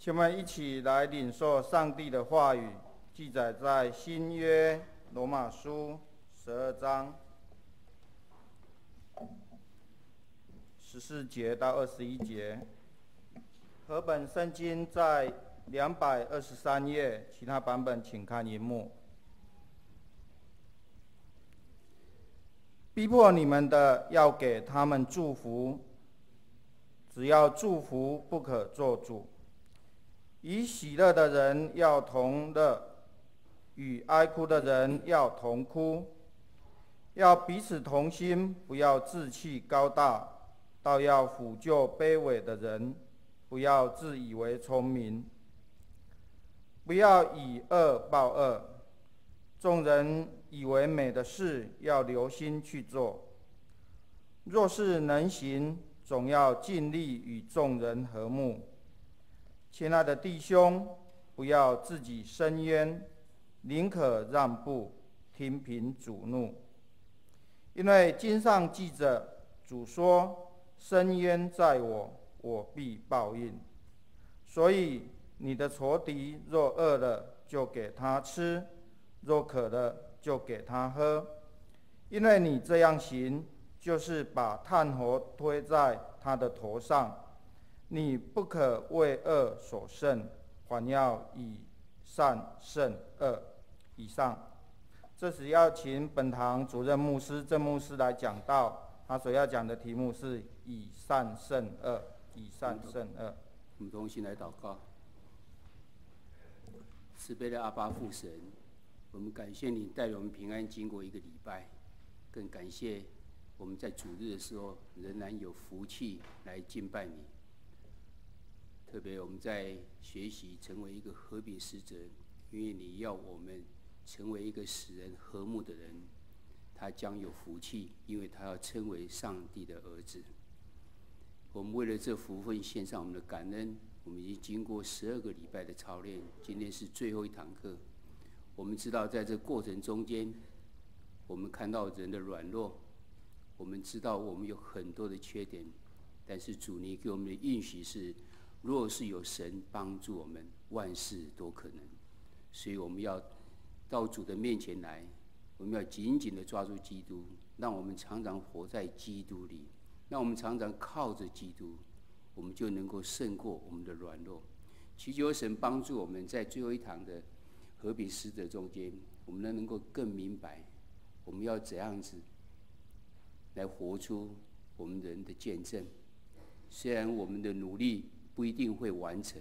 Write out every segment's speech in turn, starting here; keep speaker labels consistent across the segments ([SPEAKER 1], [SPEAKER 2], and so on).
[SPEAKER 1] 请我们一起来领受上帝的话语，记载在新约罗马书12章14节到21节。和本圣经在223页，其他版本请看荧幕。逼迫你们的，要给他们祝福，只要祝福，不可做主。以喜乐的人要同乐，与哀哭的人要同哭。要彼此同心，不要志气高大，倒要抚救卑微的人，不要自以为聪明。不要以恶报恶。众人以为美的事，要留心去做。若是能行，总要尽力与众人和睦。亲爱的弟兄，不要自己伸冤，宁可让步，听凭主怒。因为经上记着，主说：“伸冤在我，我必报应。”所以你的仇敌若饿了，就给他吃；若渴了，就给他喝。因为你这样行，就是把炭火推在他的头上。你不可为恶所胜，反要以善胜恶。以上，这时要请本堂主任牧师郑牧师来讲道，他所要讲的题目是以善胜恶。以善胜恶。
[SPEAKER 2] 我们同心来祷告。慈悲的阿爸父神，我们感谢你带领我们平安经过一个礼拜，更感谢我们在主日的时候仍然有福气来敬拜你。特别我们在学习成为一个和平使者，因为你要我们成为一个使人和睦的人，他将有福气，因为他要称为上帝的儿子。我们为了这福分献上我们的感恩。我们已经经过12个礼拜的操练，今天是最后一堂课。我们知道在这过程中间，我们看到人的软弱，我们知道我们有很多的缺点，但是主你给我们的应许是，若是有神帮助我们，万事都可能。所以我们要到主的面前来，我们要紧紧地抓住基督，让我们常常活在基督里，让我们常常靠着基督，我们就能够胜过我们的软弱。祈求神帮助我们在最后一堂的和平使者中间，我们能够更明白我们要怎样子来活出我们人的见证。虽然我们的努力不一定会完成，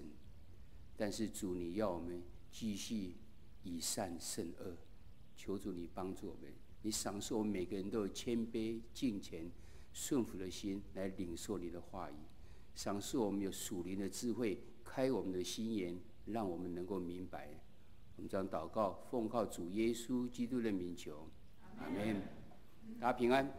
[SPEAKER 2] 但是主你要我们继续以善胜恶。求主你帮助我们，你赏赐我们每个人都有谦卑敬虔顺服的心来领受你的话语，赏赐我们有属灵的智慧，开我们的心眼，让我们能够明白。我们这样祷告，奉靠主耶稣基督的名求，阿们。大家平安。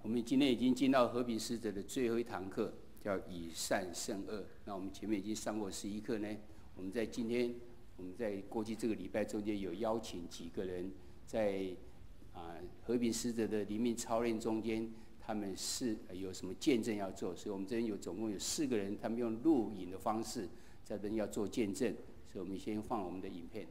[SPEAKER 2] 我们今天已经进到和平使者的最后一堂课，叫以善胜恶。那我们前面已经上过11课呢。我们在今天，我们在过去这个礼拜中间有邀请几个人在和平使者的灵命操练中间，他们是有什么见证要做，所以我们这边总共有4个人，他们用录影的方式在这边要做见证，所以我们先放我们的影片。